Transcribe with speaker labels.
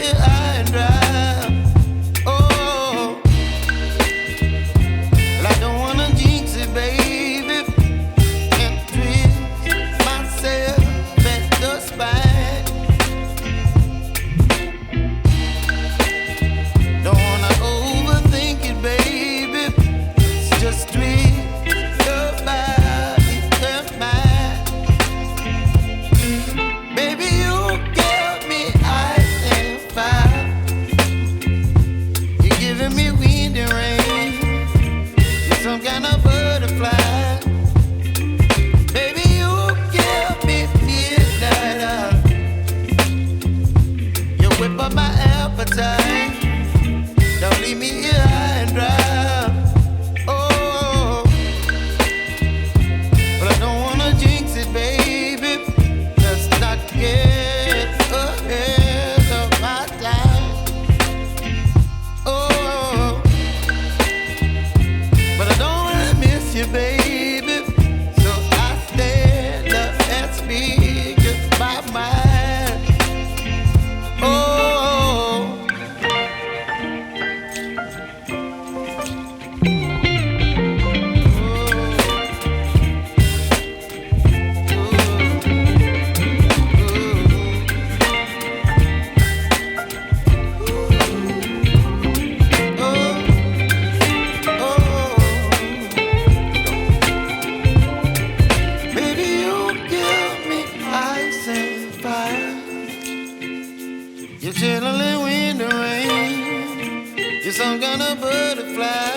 Speaker 1: here high and dry. Oh, well, I don't wanna jinx it, baby, and twist myself at the spine. Don't wanna overthink it, baby. It's just twist your body and mine. Baby, you give me ice and fire. You're giving me wind and rain. You're some kind of butterfly. Baby, you give me midnight oil. You whip up my appetite. Don't leave me here high and dry. Oh, but I don't wanna jinx it, baby. Let's not get ahead of my time. Oh, but I don't wanna miss you, baby. So I stand up and speak my mind. Oh. You're chilling in the rain. You're some kind of butterfly.